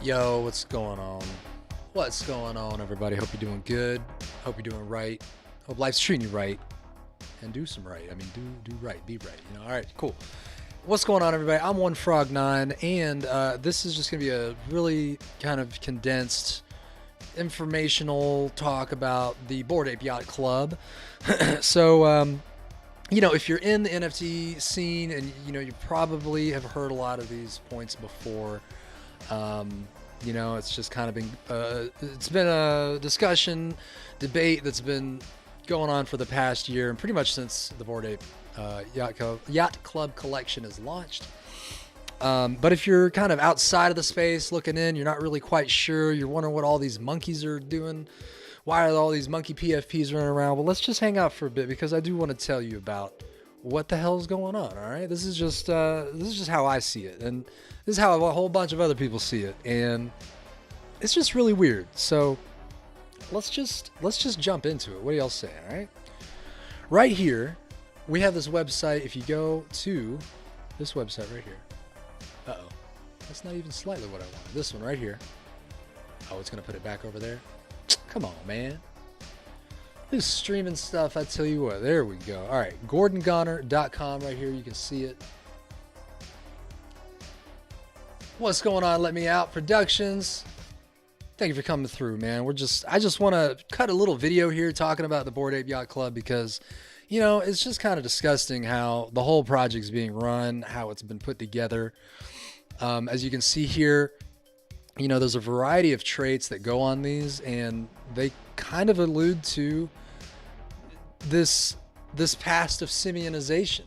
Yo, what's going on? What's going on, everybody? Hope you're doing good. Hope you're doing right. Hope life's treating you right. And do some right. I mean, do right. Be right. You know. All right, cool. What's going on, everybody? I'm One Frog 9, and this is just gonna be a really kind of condensed, informational talk about the Bored Ape Yacht Club. So, you know, if you're in the NFT scene, and you know, you probably have heard a lot of these points before. You know, it's just kind of been it's been a discussion, debate that's been going on for the past year, and pretty much since the Bored Ape Yacht Club collection is launched. But if you're kind of outside of the space looking in, you're not really quite sure, you're wondering what all these monkeys are doing, why are all these monkey PFPs running around? Well, let's just hang out for a bit, because I do want to tell you about what the hell is going on. All right, this is just how I see it, and this is how a whole bunch of other people see it, and it's just really weird. So let's just jump into it. What do y'all say? All right, right here we have this website. If you go to this website right here, that's not even slightly what I want. This one right here. Oh, it's gonna put it back over there. Come on, man. This streaming stuff, I tell you what. There we go. All right, GordonGoner.com right here. You can see it. What's going on? Let Me Out Productions. Thank you for coming through, man. I just want to cut a little video here talking about the Bored Ape Yacht Club, because, you know, it's just kind of disgusting how the whole project's being run, how it's been put together. As you can see here, you know, there's a variety of traits that go on these, and they kind of allude to this past of simianization.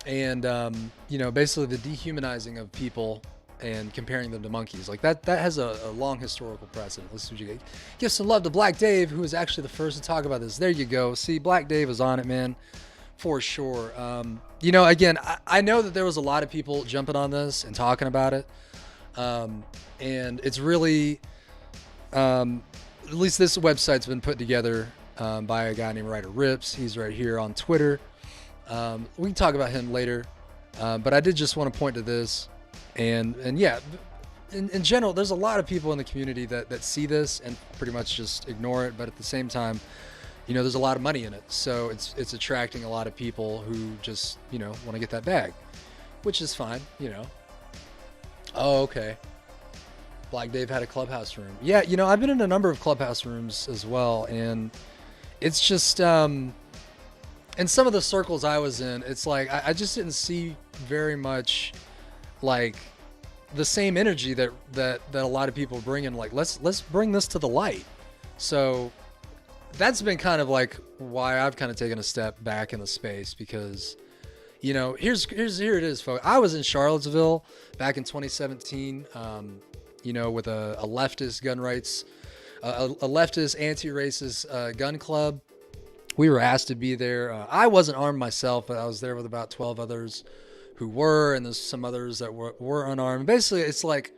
And, you know, basically the dehumanizing of people and comparing them to monkeys. Like that has a long historical precedent. Let's see what you get. Give some love to Black Dave, who was actually the first to talk about this. There you go. See, Black Dave was on it, man, for sure. You know, again, I know that there was a lot of people jumping on this and talking about it. And it's really, at least this website's been put together by a guy named Ryder Rips. He's right here on Twitter. We can talk about him later, but I did just want to point to this, and yeah, in general, there's a lot of people in the community that see this and pretty much just ignore it. But at the same time, you know, there's a lot of money in it, so it's attracting a lot of people who just, you know, want to get that bag, which is fine, you know. Oh, okay. Black Dave had a clubhouse room. Yeah, you know, I've been in a number of clubhouse rooms as well, and it's just in some of the circles I was in, it's like I just didn't see very much like the same energy that a lot of people bring in. Like, let's bring this to the light. So that's been kind of like why I've kind of taken a step back in the space, because, you know, here it is, folks. I was in Charlottesville back in 2017, you know, with a leftist gun rights, a leftist anti-racist gun club. We were asked to be there. I wasn't armed myself, but I was there with about 12 others who were, and there's some others that were unarmed. Basically, it's like,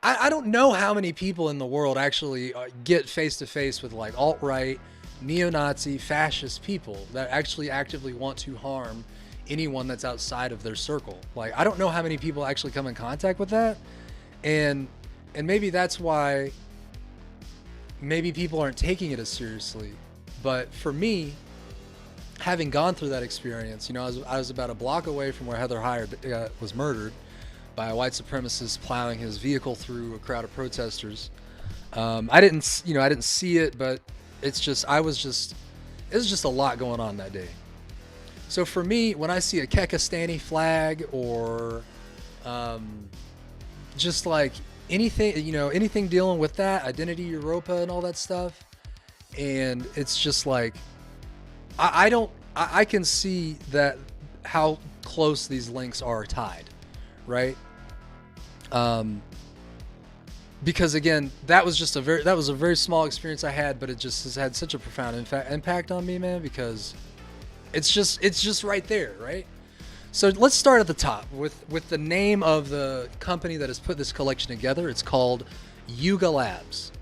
I don't know how many people in the world actually get face to face with like alt-right, neo-Nazi, fascist people that actually actively want to harm anyone that's outside of their circle. Like, I don't know how many people actually come in contact with that, and maybe that's why maybe people aren't taking it as seriously. But for me, having gone through that experience, you know, I was about a block away from where Heather Heyer was murdered by a white supremacist plowing his vehicle through a crowd of protesters. I didn't see it, but it was just a lot going on that day. So for me, when I see a Kekistani flag, or just like anything, you know, anything dealing with that, Identity Europa and all that stuff, and it's just like, I can see that how close these links are tied, right? Because again, that was a very small experience I had, but it just has had such a profound impact on me, man, because it's just right there, right? So let's start at the top with the name of the company that has put this collection together. It's called Yuga Labs.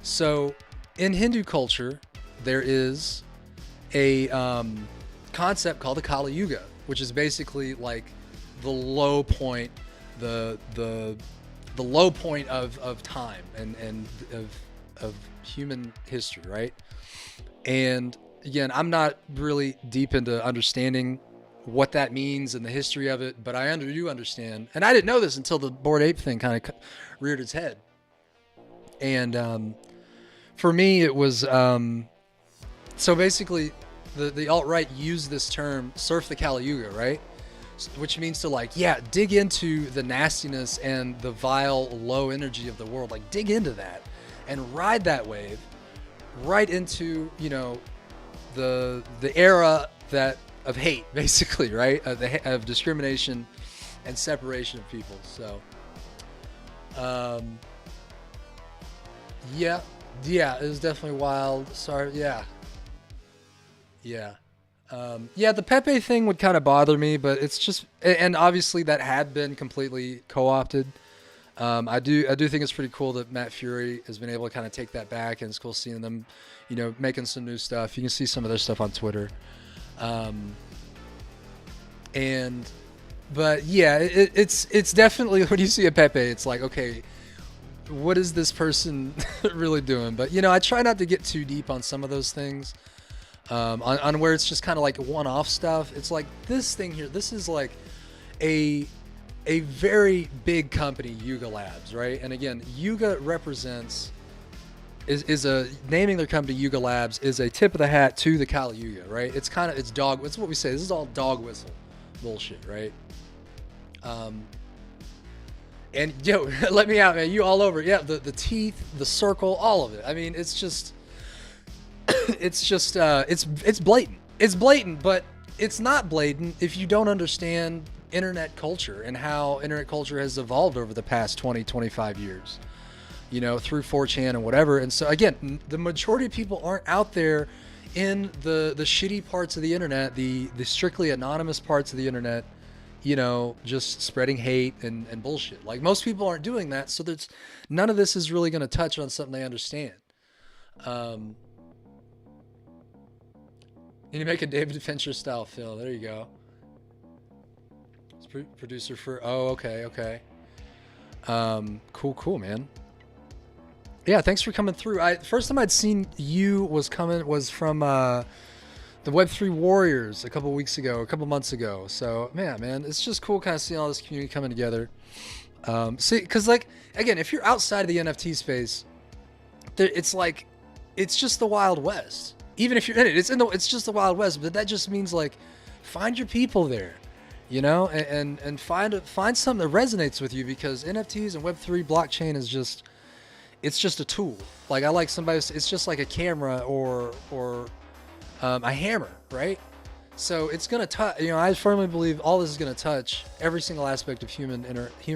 So in Hindu culture, there is a concept called the Kali Yuga, which is basically like the low point, the low point of time and of human history, right? And again, I'm not really deep into understanding what that means and the history of it, but I do understand, and I didn't know this until the Bored Ape thing kind of reared its head. And for me, it was so basically the alt-right used this term, surf the Kali Yuga, right? Which means to like, yeah, dig into the nastiness and the vile low energy of the world, like dig into that and ride that wave right into, you know, the era that of hate, basically, right? Of discrimination and separation of people. So yeah, it was definitely wild. Sorry. Yeah, the Pepe thing would kind of bother me, but it's just, and obviously that had been completely co-opted. I do think it's pretty cool that Matt Fury has been able to kind of take that back, and it's cool seeing them, you know, making some new stuff. You can see some of their stuff on Twitter. But yeah, it's definitely, when you see a Pepe, it's like, okay, what is this person really doing? But you know, I try not to get too deep on some of those things. On where it's just kind of like one-off stuff. It's like this thing here. This is like a very big company, Yuga Labs, right? And again, Yuga represents is a naming their company Yuga Labs is a tip of the hat to the Kali Yuga, right? It's kind of it's what we say. This is all dog whistle bullshit, right? And yo, let me out, man. You all over. Yeah, the teeth, the circle, all of it. I mean, it's just. It's blatant. It's blatant, but it's not blatant if you don't understand internet culture and how internet culture has evolved over the past 20, 25 years, you know, through 4chan and whatever. And so again, the majority of people aren't out there in the shitty parts of the internet, the strictly anonymous parts of the internet, you know, just spreading hate and bullshit. Like most people aren't doing that. So there's none of this is really going to touch on something they understand. You need to make a David Fincher style film. There you go. It's producer for. Oh, okay. Cool, man. Yeah, thanks for coming through. First time I'd seen you was from the web3 Warriors a couple months ago. So man, it's just cool kind of seeing all this community coming together. See, because like again, if you're outside of the NFT space, it's like it's just the Wild West. Even if you're in it, it's just the Wild West. But that just means like, find your people there, you know, and find something that resonates with you, because NFTs and Web3 blockchain is just, it's just a tool. Like I like somebody, it's just like a camera or a hammer, right? So it's gonna touch. You know, I firmly believe all this is gonna touch every single aspect of human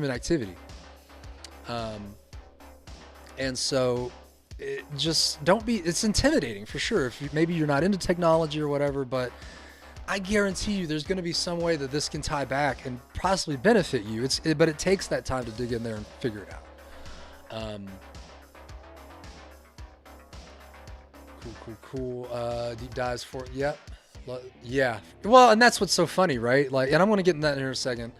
activity. And so. Just don't be. It's intimidating for sure. If maybe you're not into technology or whatever, but I guarantee you, there's going to be some way that this can tie back and possibly benefit you. But it takes that time to dig in there and figure it out. Cool. Deep dives for yeah. Well, and that's what's so funny, right? Like, and I'm going to get in that in a second.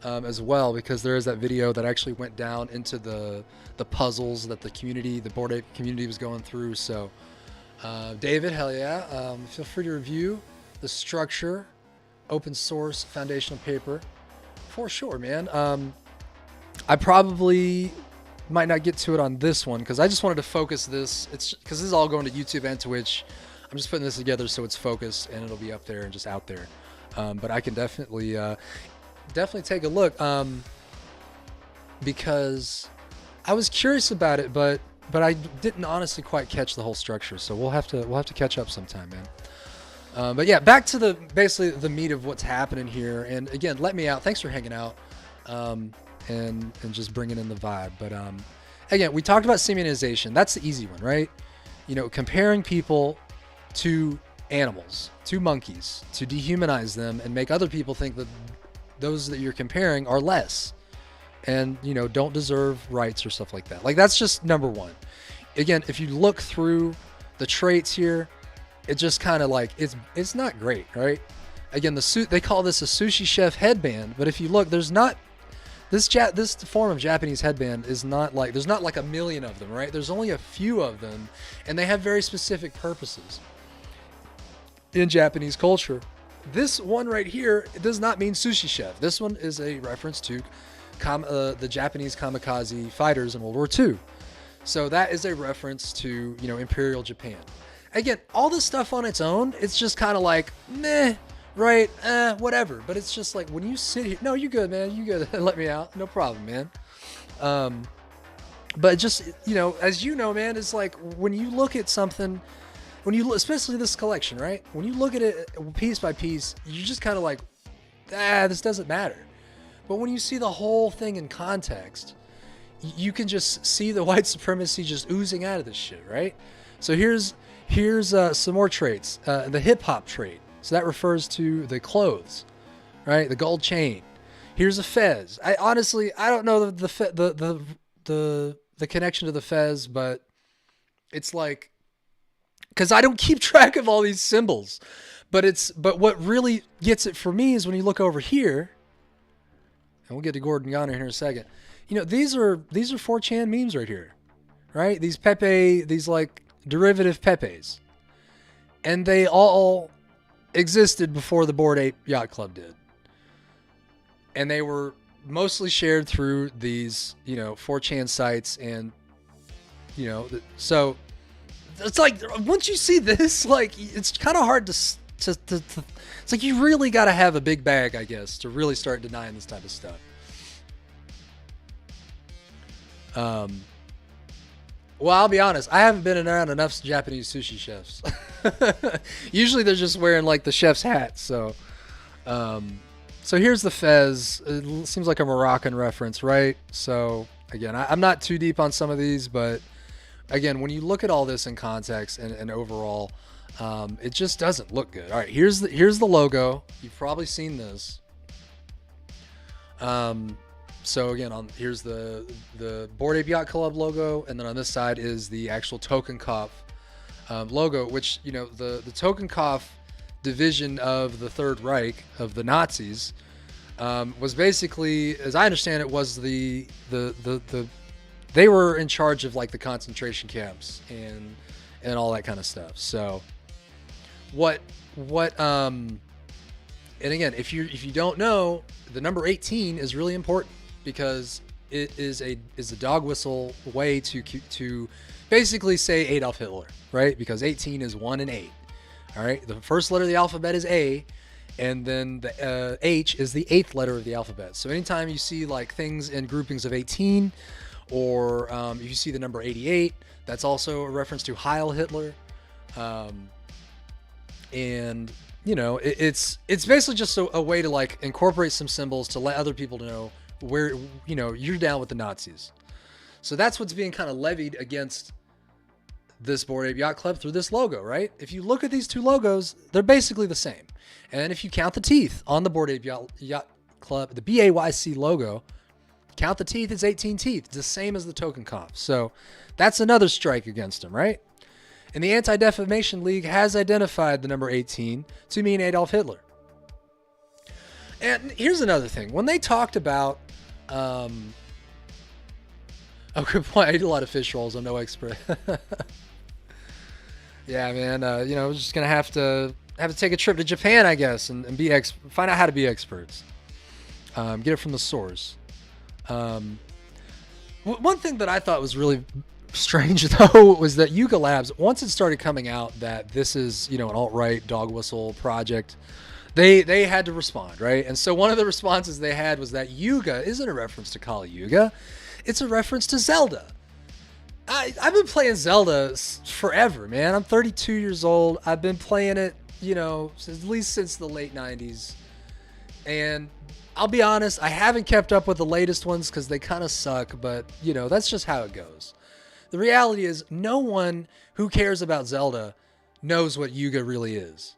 As well, because there is that video that actually went down into the puzzles that the Bored Ape community was going through. So David, hell yeah, feel free to review the structure, open source foundational paper for sure, man. I probably might not get to it on this one because I just wanted to focus this. It's because this is all going to YouTube and Twitch. I'm just putting this together so it's focused and it'll be up there and just out there. But I can definitely take a look, because I was curious about it, but I didn't honestly quite catch the whole structure. So we'll have to catch up sometime, man. But yeah, back to basically the meat of what's happening here. And again, let me out. Thanks for hanging out, and just bringing in the vibe. But again, we talked about simulation. That's the easy one, right? You know, comparing people to animals, to monkeys, to dehumanize them and make other people think that those that you're comparing are less and, you know, don't deserve rights or stuff like that. Like, that's just number one. Again, if you look through the traits here, it just kind of like, it's not great, right? Again, the suit, they call this a sushi chef headband, but if you look, there's not this form of Japanese headband is not like, there's not like a million of them, right? There's only a few of them, and they have very specific purposes in Japanese culture. This one right here, it does not mean sushi chef. This one is a reference to the Japanese kamikaze fighters in World War II. So that is a reference to, you know, Imperial Japan. Again, all this stuff on its own, it's just kind of like, meh, right? Whatever. But it's just like, when you sit here, no, you good, man. You good. Let me out. No problem, man. But just, you know, as you know, man, it's like when you look at something, especially this collection, right? When you look at it piece by piece, you just kind of like, this doesn't matter. But when you see the whole thing in context, you can just see the white supremacy just oozing out of this shit, right? So here's some more traits. The hip hop trait. So that refers to the clothes, right? The gold chain. Here's a fez. I don't know the connection to the fez, but it's like, because I don't keep track of all these symbols, but what really gets it for me is when you look over here, and we'll get to Gordon Goner here in a second. You know, these are 4chan memes right here, right? These Pepe, these like derivative Pepes. And they all existed before the Bored Ape Yacht Club did. And they were mostly shared through these, you know, 4chan sites. And, you know, so it's like, once you see this, like, it's kind of hard to it's like you really got to have a big bag, I guess, to really start denying this type of stuff. Well, I'll be honest, I haven't been around enough Japanese sushi chefs. Usually they're just wearing like the chef's hat. So here's the fez. It seems like a Moroccan reference, right? So again, I'm not too deep on some of these, but again, when you look at all this in context and overall, it just doesn't look good. All right, here's the logo. You've probably seen this. So again, here's the Bored Ape Yacht Club logo, and then on this side is the actual Totenkopf logo, which, you know, the Totenkopf division of the Third Reich of the Nazis was basically, as I understand it, was they were in charge of like the concentration camps and all that kind of stuff. So and again, if you don't know, the number 18 is really important because it is a dog whistle way to basically say Adolf Hitler, right? Because 18 is 1 and 8. All right, the first letter of the alphabet is A, and then the H is the 8th letter of the alphabet. So anytime you see like things in groupings of 18, or if you see the number 88, that's also a reference to Heil Hitler. And you know, it's basically just a way to like incorporate some symbols to let other people know where, you know, you're down with the Nazis. So that's what's being kind of levied against this Bored Ape Yacht Club through this logo, right? If you look at these two logos, they're basically the same. And if you count the teeth on the Bored Ape Yacht Club, the BAYC logo, count the teeth, it's 18 teeth. It's the same as the Totenkopf. So that's another strike against them, right? And the Anti-Defamation League has identified the number 18 to mean Adolf Hitler. And here's another thing. When they talked about, oh, good point. I eat a lot of fish rolls. I'm no expert. Yeah, man. You know, we're just gonna have to take a trip to Japan, I guess, and find out how to be experts. Get it from the source. One thing that I thought was really strange though was that Yuga Labs, once it started coming out that this is, you know, an alt-right dog whistle project, they had to respond, right? And so one of the responses they had was that Yuga isn't a reference to Kali Yuga, it's a reference to Zelda. I've been playing Zelda forever, man. I'm 32 years old. I've been playing it, you know, at least since the late 90s. And I'll be honest, I haven't kept up with the latest ones because they kind of suck, but, you know, that's just how it goes. The reality is no one who cares about Zelda knows what Yuga really is.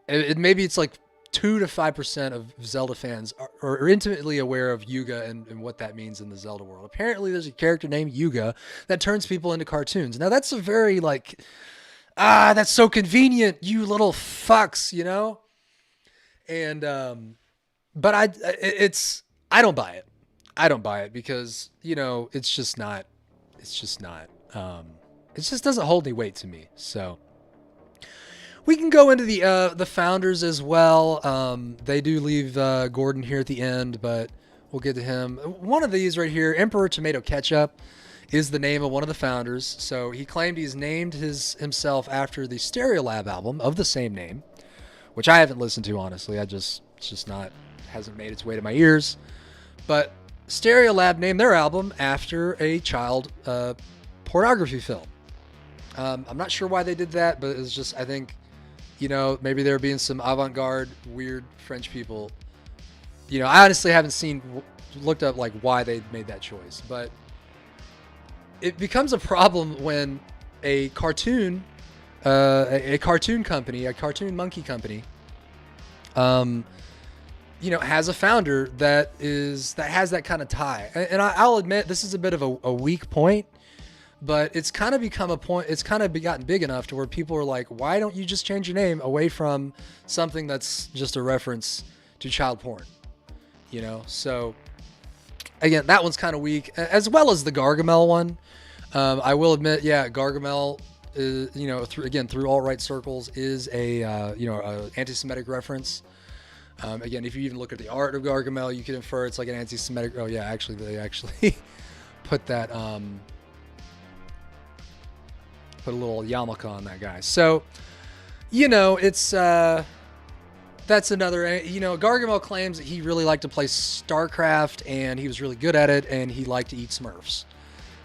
Maybe it's like 2 to 5% of Zelda fans are intimately aware of Yuga and what that means in the Zelda world. Apparently there's a character named Yuga that turns people into cartoons. Now that's a very like, that's so convenient, you little fucks, you know? And, but I don't buy it. I don't buy it because, you know, it just doesn't hold any weight to me. So we can go into the founders as well. They do leave Gordon here at the end, but we'll get to him. One of these right here, Emperor Tomato Ketchup, is the name of one of the founders. So he claimed he's named himself after the Stereolab album of the same name, which I haven't listened to, honestly. Hasn't made its way to my ears. But Stereolab named their album after a child pornography film. I'm not sure why they did that, but it's just, I think, you know, maybe there being some avant-garde, weird French people. You know, I honestly haven't looked up like why they made that choice, but it becomes a problem when a cartoon company, a cartoon monkey company, you know, has a founder that has that kind of tie. And I'll admit this is a bit of a weak point, but it's kind of become a point. It's kind of gotten big enough to where people are like, why don't you just change your name away from something that's just a reference to child porn? You know, so again, that one's kind of weak, as well as the Gargamel one. I will admit, yeah, Gargamel is, you know, through alt-right circles is a you know, a anti-Semitic reference. Again, if you even look at the art of Gargamel, you can infer it's like an anti-Semitic. Oh yeah, actually, they actually put that put a little yarmulke on that guy. So, you know, it's that's another. You know, Gargamel claims that he really liked to play StarCraft and he was really good at it, and he liked to eat Smurfs.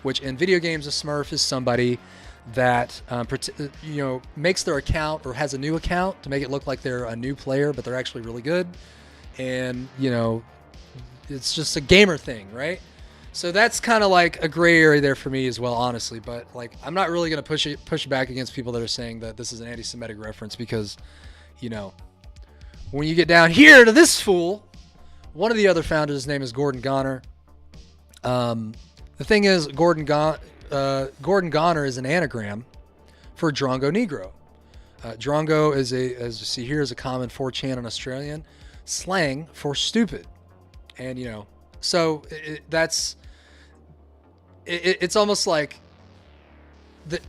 Which in video games, a Smurf is somebody that you know, makes their account or has a new account to make it look like they're a new player, but they're actually really good. And, you know, it's just a gamer thing, right? So that's kind of like a gray area there for me as well, honestly. But like, I'm not really going to push back against people that are saying that this is an anti-Semitic reference, because, you know, when you get down here to this fool, one of the other founders, his name is Gordon Goner. The thing is, Gordon Goner is an anagram for Drongo Negro. Drongo is as you see here, is a common 4chan and Australian slang for stupid. And, you know, so it's almost like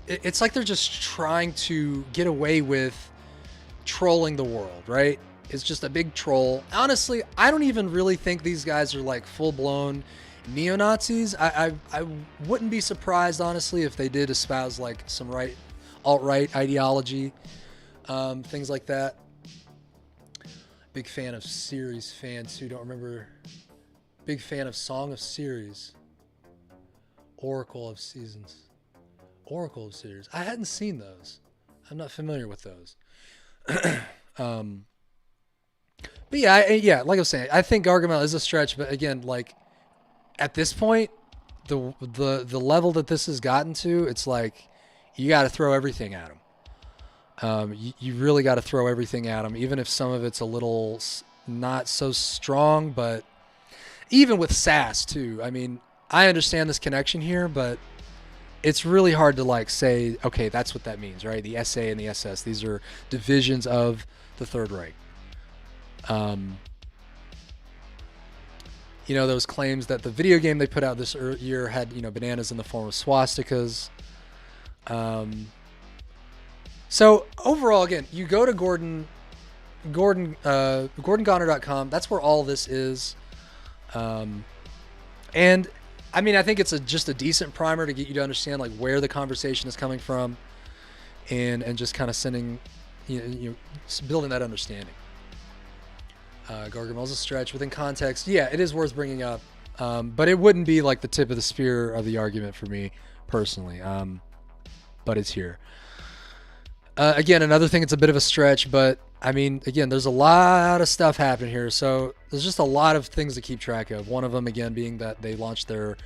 it's like they're just trying to get away with trolling the world, right? It's just a big troll. Honestly, I don't even really think these guys are like full-blown neo-Nazis. I wouldn't be surprised, honestly, if they did espouse like some alt-right ideology, things like that. Big fan of series fans who don't remember. Big fan of Song of Series. Oracle of Seasons. Oracle of Series. I hadn't seen those. I'm not familiar with those. But yeah, like I was saying, I think Gargamel is a stretch, but again, like, at this point, the level that this has gotten to, it's like you got to throw everything at him. You really got to throw everything at him, even if some of it's a little not so strong. But even with SAS too, I mean, I understand this connection here, but it's really hard to like say, okay, that's what that means, right? The SA and the SS, these are divisions of the Third Reich. You know, those claims that the video game they put out this year had, you know, bananas in the form of swastikas. So overall, again, you go to GordonGoner.com. That's where all this is. And I mean, I think it's just a decent primer to get you to understand like where the conversation is coming from, and just kind of sending, building that understanding. Gargamel's a stretch within context. Yeah, it is worth bringing up, but it wouldn't be like the tip of the spear of the argument for me personally. But it's here. Again, another thing, it's a bit of a stretch, but I mean, again, there's a lot of stuff happening here, so there's just a lot of things to keep track of. One of them, again, being that they launched the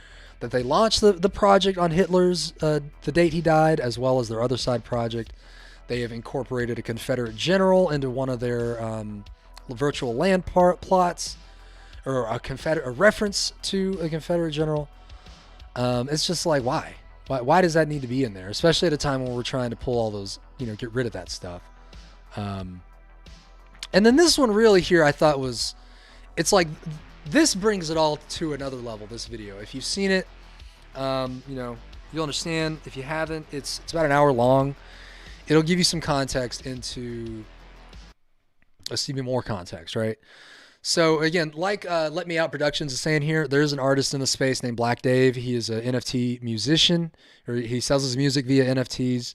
project on Hitler's the date he died, as well as their other side project. They have incorporated a Confederate general into one of their virtual land plots, or a reference to a Confederate general. It's just like, why? Why does that need to be in there? Especially at a time when we're trying to pull all those, get rid of that stuff. And then this one really here, I thought it's like this brings it all to another level, this video. If you've seen it, you know, you'll understand. If you haven't, it's about an hour long. It'll give you some context into, let's give you more context, right? So again, like Let Me Out Productions is saying here, there's an artist in the space named Black Dave. He is an NFT musician, or he sells his music via NFTs.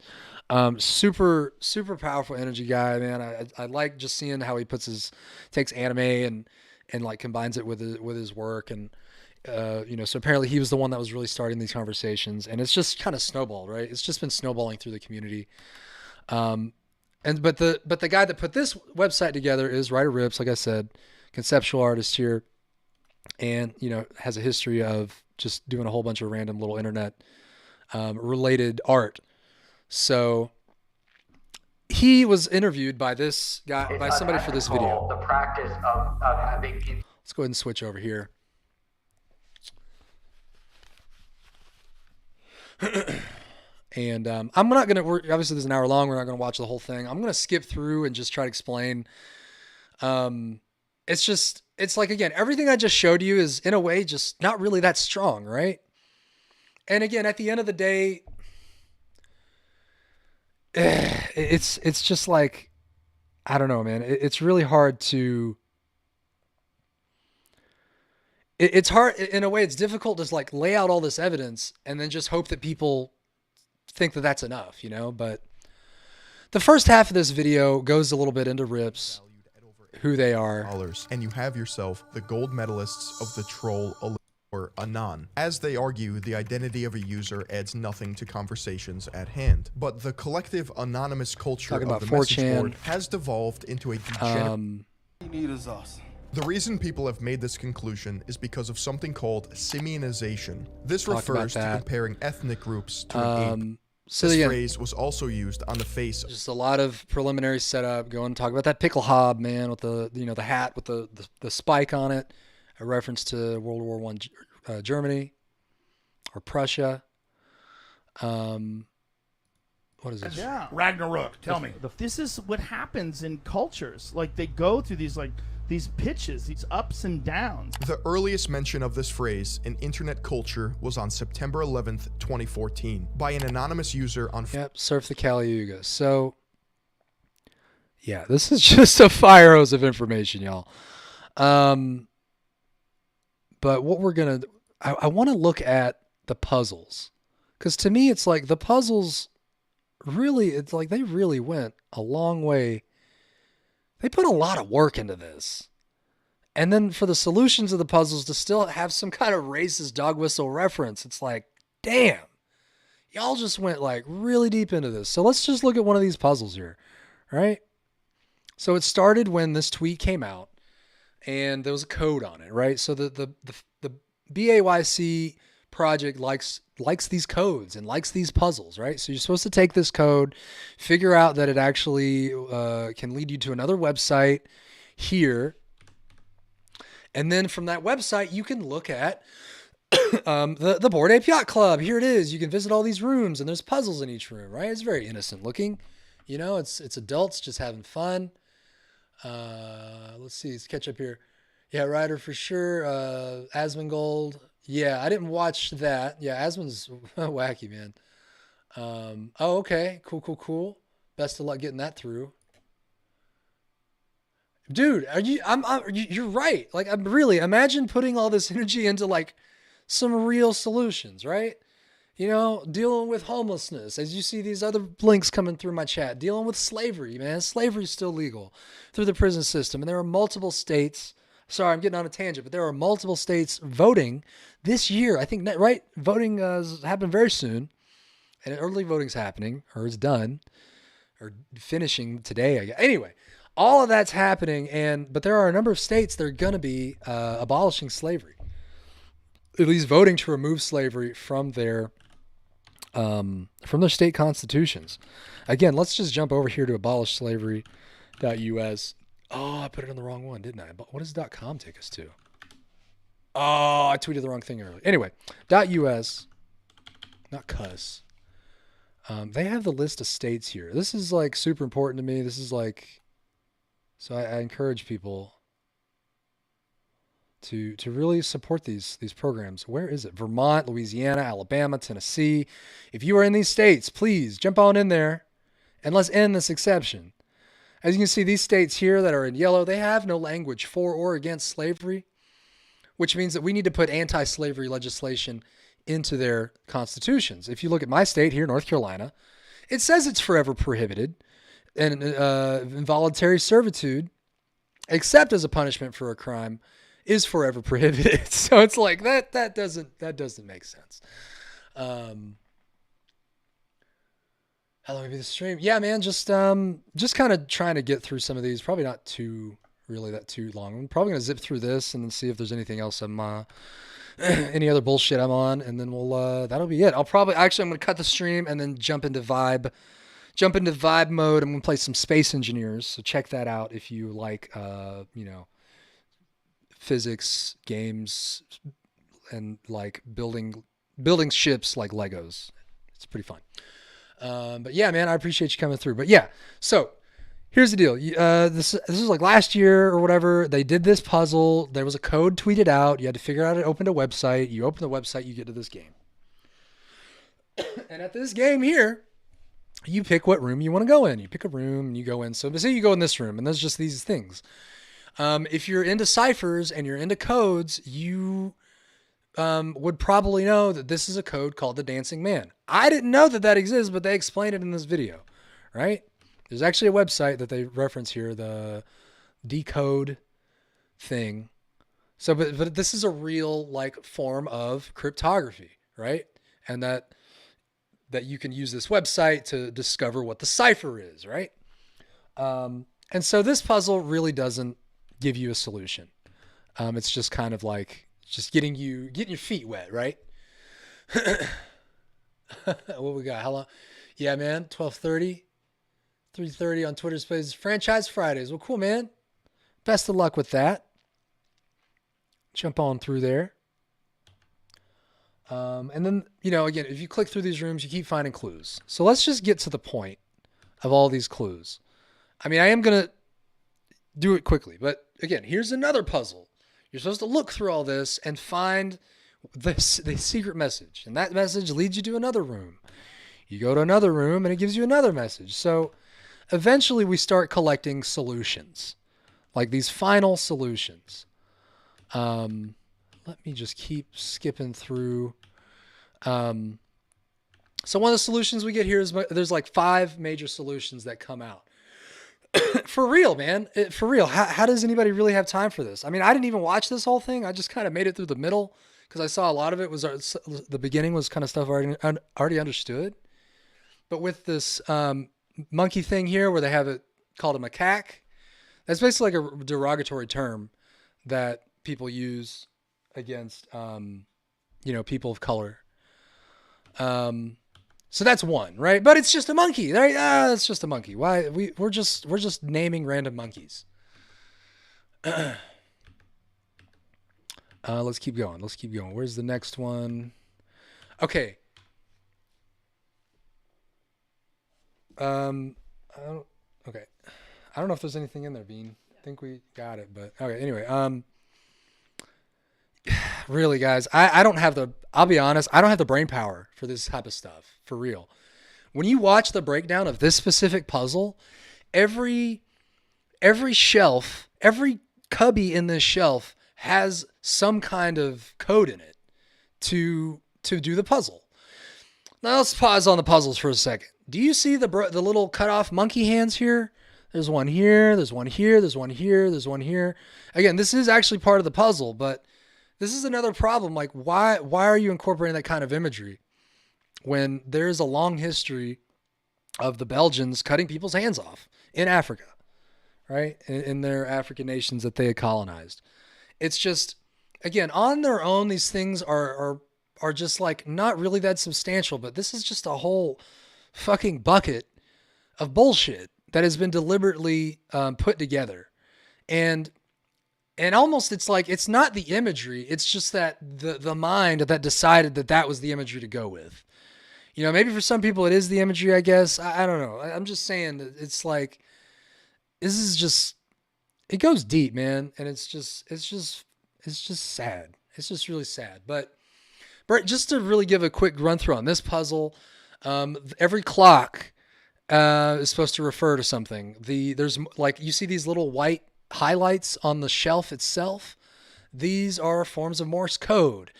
Super powerful energy guy, man. I like just seeing how he takes anime and like combines it with his work. And you know, so apparently he was the one that was really starting these conversations, and it's just kind of snowballed, right? It's just been snowballing through the community. But the guy that put this website together is Ryder Rips, like I said, conceptual artist here, and you know, has a history of just doing a whole bunch of random little internet related art. So he was interviewed by this guy, by somebody for this video. The practice of having. Let's go ahead and switch over here. And I'm not gonna. Obviously, this is an hour long. We're not gonna watch the whole thing. I'm gonna skip through and just try to explain. It's like, again, everything I just showed you is in a way just not really that strong, right? And again, at the end of the day, it's just like, I don't know, man. It's really hard to. It's hard in a way. It's difficult to like lay out all this evidence and then just hope that people think that that's enough, you know. But the first half of this video goes a little bit into Rips, who they are, and you have yourself the gold medalists of the troll or Anon. As they argue, the identity of a user adds nothing to conversations at hand, but the collective anonymous culture of the message board has devolved into a degenerate. Need is us. The reason people have made this conclusion is because of something called simianization. This refers to comparing ethnic groups to an ape. So this phrase was also used on the face. Just a lot of preliminary setup. Go and talk about that pickle hob, man, with the, you know, the hat with the spike on it, a reference to World War I Germany or Prussia. What is this? Yeah, Ragnarok. Tell me. This is what happens in cultures. Like, they go through these pitches, these ups and downs. The earliest mention of this phrase in internet culture was on September 11th, 2014, by an anonymous user on. Yep, Surf the Kali Yuga. So, yeah, this is just a fire hose of information, y'all. But what we're gonna, I want to look at the puzzles, because to me, it's like the puzzles really, it's like they really went a long way. They put a lot of work into this. And then for the solutions of the puzzles to still have some kind of racist dog whistle reference, it's like, damn, y'all just went like really deep into this. So let's just look at one of these puzzles here, right? So it started when this tweet came out and there was a code on it, right? So the BAYC project likes these codes and likes these puzzles, right? So you're supposed to take this code, figure out that it actually can lead you to another website here, and then from that website you can look at the Bored Ape Yacht Club. Here it is. You can visit all these rooms and there's puzzles in each room, right? It's very innocent looking, you know. It's adults just having fun. Let's see. Let's catch up here. Yeah, Ryder for sure. Asmongold. Yeah, I didn't watch that. Yeah, Asmon's wacky, man. Oh, okay. Cool. Best of luck getting that through. Dude, you're right. Like, I'm really, imagine putting all this energy into like some real solutions, right? You know, dealing with homelessness, as you see these other links coming through my chat, dealing with slavery, man. Slavery is still legal through the prison system. And there are multiple states. Sorry, I'm getting on a tangent, but there are multiple states voting this year. I think, right? Voting happened very soon, and early voting's happening, or is done, or finishing today, I guess. Anyway, all of that's happening, but there are a number of states that are going to be abolishing slavery, at least voting to remove slavery from their state constitutions. Again, let's just jump over here to abolishslavery.us. Oh, I put it in the wrong one, didn't I? But what does .com take us to? Oh, I tweeted the wrong thing earlier. Anyway, .us, not cuss. They have the list of states here. This is like super important to me. This is like, so I encourage people to really support these programs. Where is it? Vermont, Louisiana, Alabama, Tennessee. If you are in these states, please jump on in there and let's end this exception. As you can see, these states here that are in yellow, they have no language for or against slavery, which means that we need to put anti-slavery legislation into their constitutions. If you look at my state here, North Carolina, it says it's forever prohibited, and involuntary servitude, except as a punishment for a crime, is forever prohibited. So it's like that doesn't make sense. How long will be the stream? Yeah, man, just kind of trying to get through some of these. Probably not too long. I'm probably gonna zip through this and then see if there's anything else I'm any other bullshit I'm on, and then we'll that'll be it. I'm gonna cut the stream and then jump into vibe mode. I'm gonna play some Space Engineers, so check that out if you like physics games and like building ships like Legos. It's pretty fun. But yeah, man, I appreciate you coming through. But yeah, so here's the deal. This is like last year or whatever. They did this puzzle. There was a code tweeted out. You had to figure out how to open a website. You open the website, you get to this game. And at this game here, you pick what room you want to go in. You pick a room and you go in. So say you go in this room, and there's just these things. If you're into ciphers and you're into codes, you would probably know that this is a code called the Dancing Man. I didn't know that exists, but they explained it in this video, right? There's actually a website that they reference here, the Decode thing. So, but this is a real like form of cryptography, right? And that you can use this website to discover what the cipher is, right? And so this puzzle really doesn't give you a solution. It's just kind of like just getting your feet wet, right? What we got? How long? Yeah, man, 12:30. 3:30 on Twitter Spaces. Franchise Fridays. Well, cool, man. Best of luck with that. Jump on through there. And then, again, if you click through these rooms, you keep finding clues. So let's just get to the point of all these clues. I mean, I am going to do it quickly, but again, here's another puzzle. You're supposed to look through all this and find the secret message. And that message leads you to another room. You go to another room and it gives you another message. So eventually we start collecting solutions, like these final solutions. Let me just keep skipping through. So one of the solutions we get here is there's like 5 major solutions that come out. For real, man. For real. How does anybody really have time for this? I mean, I didn't even watch this whole thing. I just kind of made it through the middle because I saw a lot of it was the beginning was kind of stuff I already understood. But with this monkey thing here where they have it called a macaque, that's basically like a derogatory term that people use against, people of color. So that's one, right? But it's just a monkey, right? It's just a monkey. Why we're just naming random monkeys. Let's keep going. Where's the next one? Okay. Okay. I don't know if there's anything in there, Bean. I think we got it, but okay. Anyway, really, guys, I'll be honest, I don't have the brain power for this type of stuff, for real. When you watch the breakdown of this specific puzzle, every shelf, every cubby in this shelf has some kind of code in it to do the puzzle. Now let's pause on the puzzles for a second. Do you see the little cut off monkey hands here? There's one here, there's one here, there's one here, there's one here. Again, this is actually part of the puzzle, but this is another problem. Like, why are you incorporating that kind of imagery when there's a long history of the Belgians cutting people's hands off in Africa, right? In their African nations that they had colonized. It's just, again, on their own, these things are just like not really that substantial, but this is just a whole fucking bucket of bullshit that has been deliberately put together. And almost it's like, it's not the imagery. It's just that the mind that decided that was the imagery to go with. Maybe for some people it is the imagery, I guess. I don't know. I'm just saying that it's like, this is just, it goes deep, man. And it's just It's just sad. It's just really sad. But just to really give a quick run through on this puzzle, every clock is supposed to refer to something. There's like, you see these little white highlights on the shelf itself. These are forms of Morse code.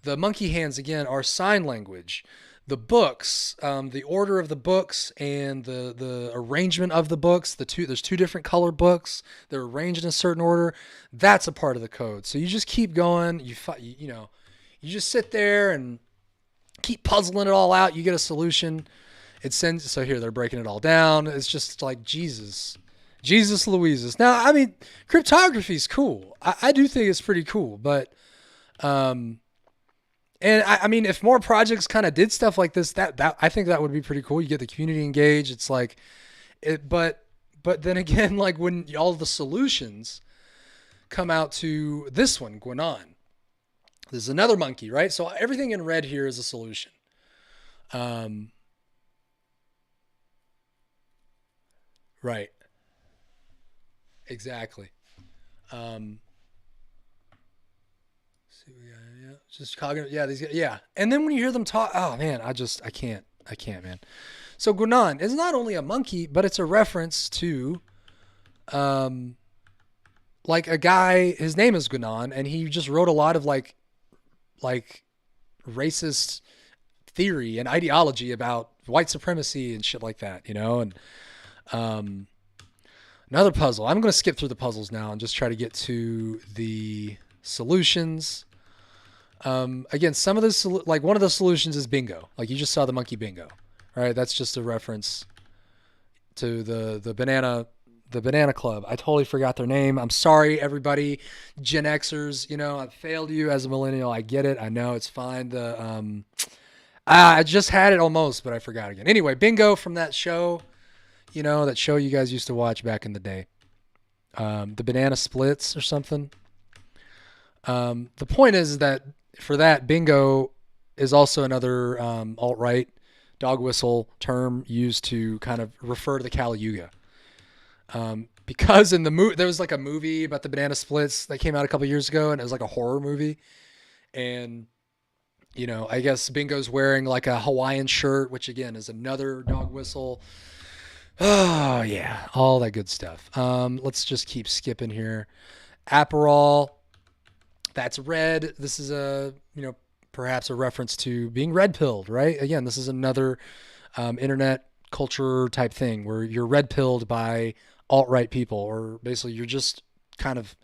The monkey hands, again, are sign language. The books, the order of the books and the arrangement of the books, there's two different color books. They're arranged in a certain order. That's a part of the code. So you just keep going. You just sit there and keep puzzling it all out. You get a solution. So here they're breaking it all down. It's just like Jesus Louises. Now, I mean, cryptography is cool. I do think it's pretty cool, but, and I mean, if more projects kind of did stuff like this, that I think that would be pretty cool. You get the community engaged. It's like, but then again, like when all the solutions come out to this one, Guanan, this is another monkey, right? So everything in red here is a solution. Right. Exactly. Just cognitive. Yeah, these guys, yeah. And then when you hear them talk, oh man, I can't, man. So Guanan is not only a monkey, but it's a reference to, like a guy. His name is Guanan, and he just wrote a lot of like racist theory and ideology about white supremacy and shit like that, you know. And another puzzle. I'm going to skip through the puzzles now and just try to get to the solutions. Again, some of this, like one of the solutions is bingo. Like you just saw the monkey bingo, right? That's just a reference to the banana club. I totally forgot their name. I'm sorry, everybody. Gen Xers, you know, I've failed you as a millennial. I get it. I know it's fine. I just had it almost, but I forgot again. Anyway, bingo from that show, you know, that show you guys used to watch back in the day. The banana splits or something. The point is that for that, bingo is also another alt-right dog whistle term used to kind of refer to the Kali Yuga. Because in the movie, there was like a movie about the banana splits that came out a couple years ago, and it was like a horror movie. And, you know, I guess bingo's wearing like a Hawaiian shirt, which again is another dog whistle. Oh yeah, all that good stuff. Let's just keep skipping here. Aperol. That's red. This is perhaps a reference to being red-pilled, right? Again, this is another internet culture type thing where you're red-pilled by alt-right people, or basically you're just kind of,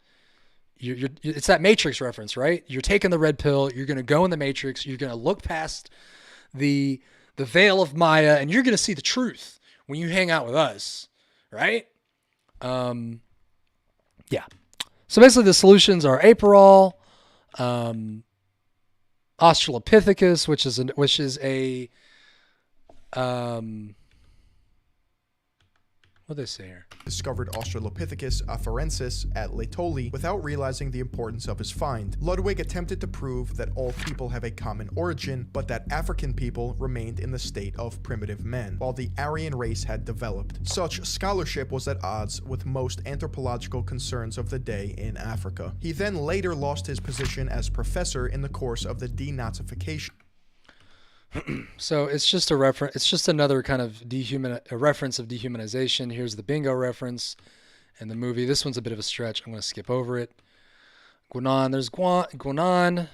it's that Matrix reference, right? You're taking the red pill, you're going to go in the Matrix, you're going to look past the veil of Maya, and you're going to see the truth when you hang out with us, right? Yeah. So basically the solutions are Aperol, Australopithecus, which is a what do they say here? Discovered Australopithecus afarensis at Laetoli without realizing the importance of his find. Ludwig attempted to prove that all people have a common origin, but that African people remained in the state of primitive man, while the Aryan race had developed. Such scholarship was at odds with most anthropological concerns of the day in Africa. He then later lost his position as professor in the course of the denazification. So it's just a reference. It's just another kind of a reference of dehumanization. Here's the bingo reference in the movie. This one's a bit of a stretch. I'm going to skip over it. Guanan. There's Guanan.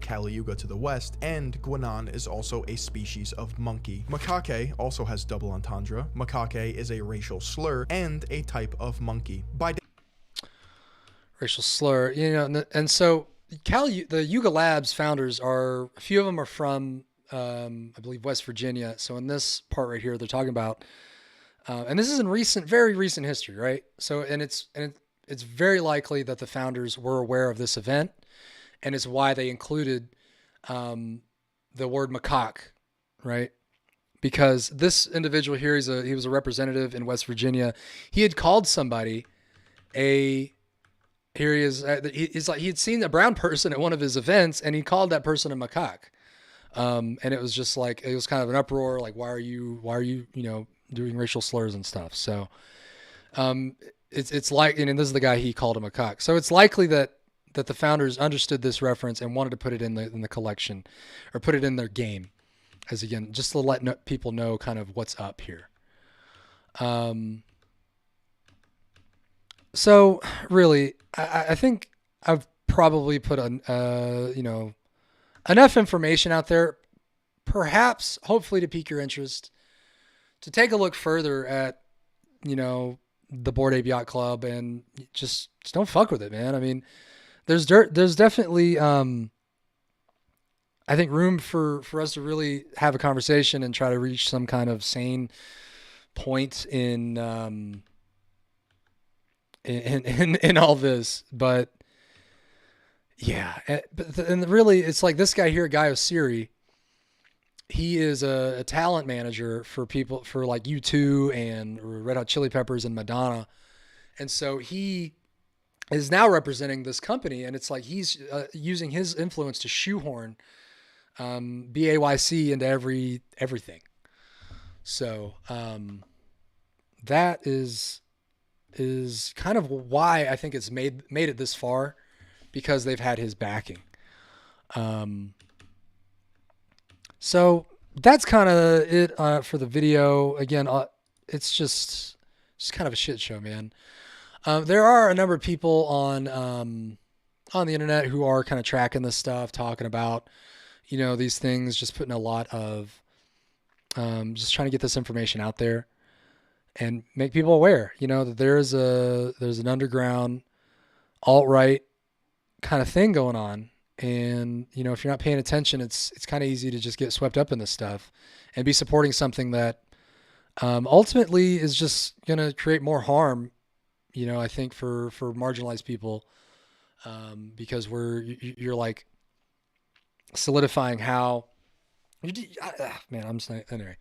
Kali Yuga to the west, and Guanan is also a species of monkey. Macaque also has double entendre. Macaque is a racial slur and a type of monkey. Racial slur, you know, and so the Yuga Labs founders a few of them are from, I believe, West Virginia. So in this part right here, they're talking about, and this is in very recent history, right? So, it's very likely that the founders were aware of this event, and it's why they included, the word macaque, right? Because this individual here, he was a representative in West Virginia. He had called somebody here he is. He's like, he had seen a brown person at one of his events, and he called that person a macaque. And it was just like, it was kind of an uproar. Like, why are you, doing racial slurs and stuff? So, it's like, and this is the guy he called a macaque. So it's likely that that the founders understood this reference and wanted to put it in the collection, or put it in their game, as again, just to let people know kind of what's up here. So really, I think I've probably put enough information out there, perhaps, hopefully, to pique your interest, to take a look further at, the Bored Ape Yacht Club, and just don't fuck with it, man. I mean, there's definitely, I think, room for us to really have a conversation and try to reach some kind of sane point in all this. But yeah, and really, it's like this guy here, Guy Osiri. He is a talent manager for people for like U2 and Red Hot Chili Peppers and Madonna. And so he is now representing this company, and it's like he's using his influence to shoehorn BAYC into everything. So that is kind of why I think it's made it this far, because they've had his backing. So that's kind of it for the video. Again, it's just kind of a shit show, man. There are a number of people on the internet who are kind of tracking this stuff, talking about, these things, just putting a lot of, just trying to get this information out there and make people aware, that there's an underground alt-right kind of thing going on. And, if you're not paying attention, it's kind of easy to just get swept up in this stuff and be supporting something that ultimately is just going to create more harm, I think, for marginalized people, because you're like solidifying how man, I'm just not, anyway.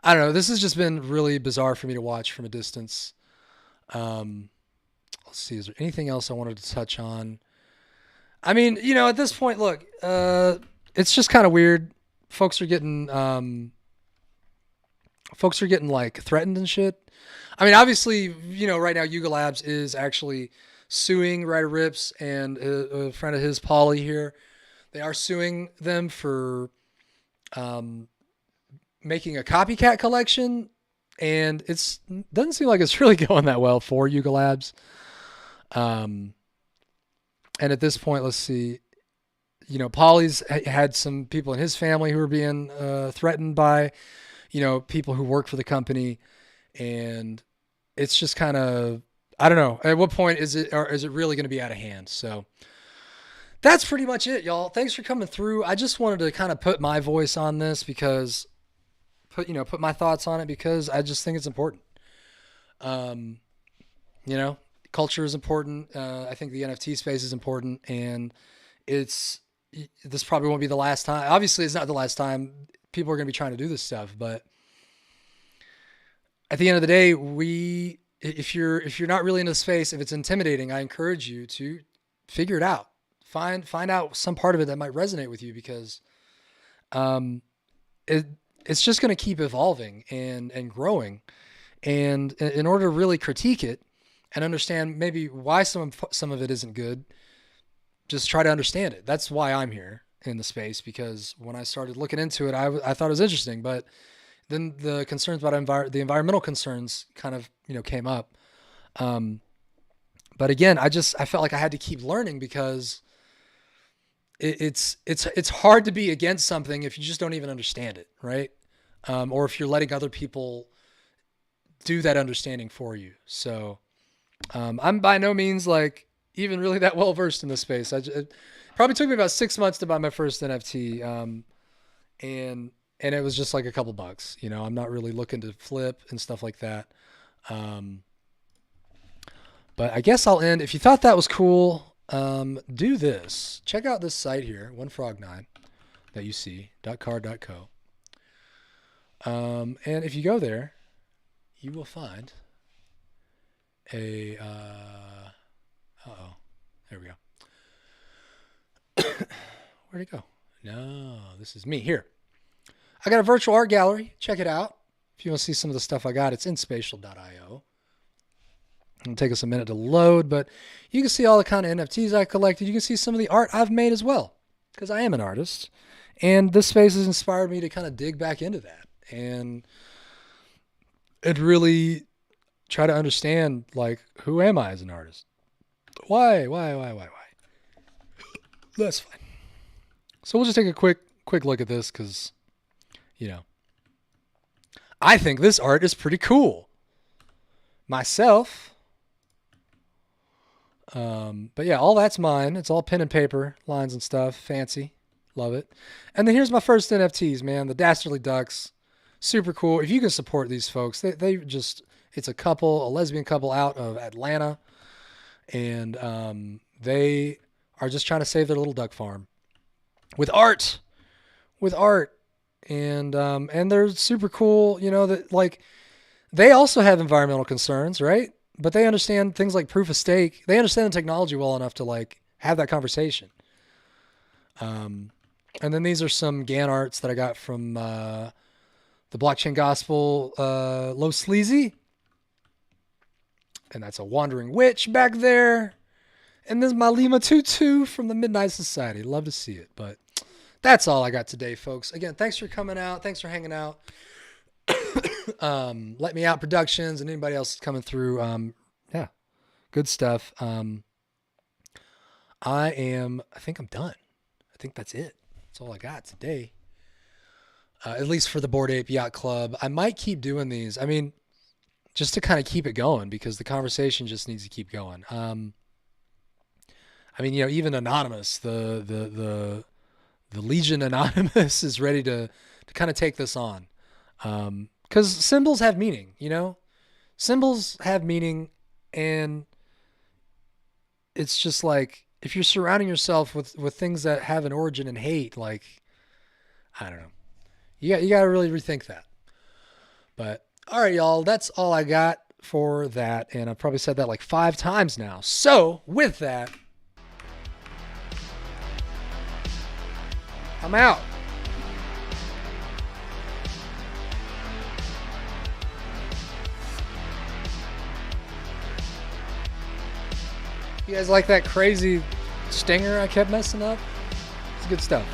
I don't know. This has just been really bizarre for me to watch from a distance. Let's see. Is there anything else I wanted to touch on? I mean, at this point, look, it's just kind of weird. Folks are getting like threatened and shit. I mean, obviously, right now Yuga Labs is actually suing Ryder Rips and a friend of his, Polly here. They are suing them for making a copycat collection, and doesn't seem like it's really going that well for Yuga Labs. And at this point, let's see, Polly's had some people in his family who are being threatened by, people who work for the company. And it's just kind of, I don't know, at what point is it really going to be out of hand? So that's pretty much it, y'all. Thanks for coming through. I just wanted to kind of put my voice on this, because put my thoughts on it, because I just think it's important. Culture is important. I think the NFT space is important, and this probably won't be the last time. Obviously, it's not the last time people are going to be trying to do this stuff, but at the end of the day, if you're not really into the space, if it's intimidating, I encourage you to figure it out. Find out some part of it that might resonate with you, because it's just going to keep evolving and growing. And in order to really critique it and understand maybe why some of it isn't good, just try to understand it. That's why I'm here in the space, because when I started looking into it, I thought it was interesting, but then the concerns about the environmental concerns kind of, came up. But again, I felt like I had to keep learning, because it's hard to be against something if you just don't even understand it, right? Or if you're letting other people do that understanding for you. So I'm by no means like even really that well versed in this space. It probably took me about 6 months to buy my first NFT, and it was just like a couple bucks. I'm not really looking to flip and stuff like that. But I guess I'll end. If you thought that was cool, do this. Check out this site here, OneFrog9, that you see, .card.co. And if you go there, you will find a, there we go. Where'd it go? No, this is me here. I got a virtual art gallery. Check it out. If you want to see some of the stuff I got, it's in spatial.io. It'll take us a minute to load, but you can see all the kind of NFTs I collected. You can see some of the art I've made as well, because I am an artist. And this space has inspired me to kind of dig back into that and really try to understand, like, who am I as an artist? Why? That's fine. So we'll just take a quick look at this because, you know, I think this art is pretty cool myself. But yeah, all that's mine. It's all pen and paper, lines and stuff. Fancy. Love it. And then here's my first NFTs, man. The Dastardly Ducks. Super cool. If you can support these folks, they just, it's a lesbian couple out of Atlanta. And they are just trying to save their little duck farm with art. And they're super cool, you know, that like they also have environmental concerns, right? But they understand things like proof of stake. They understand the technology well enough to like have that conversation. And then these are some GAN arts that I got from the Blockchain Gospel, Low Sleazy. And that's a wandering witch back there. And there's my Lima Tutu from the Midnight Society. Love to see it. But that's all I got today, folks. Again, thanks for coming out. Thanks for hanging out. Let Me Out Productions and anybody else coming through. Yeah, good stuff. I think I'm done. I think that's it. That's all I got today. At least for the Bored Ape Yacht Club. I might keep doing these. I mean, just to kind of keep it going because the conversation just needs to keep going. I mean, you know, even Anonymous, the Legion Anonymous is ready to kind of take this on. Because symbols have meaning, you know? Symbols have meaning, and it's just like, if you're surrounding yourself with things that have an origin in hate, like, I don't know. You got to really rethink that. But, all right, y'all, that's all I got for that, and I've probably said that like 5 times now. So, with that, I'm out. You guys like that crazy stinger I kept messing up? It's good stuff.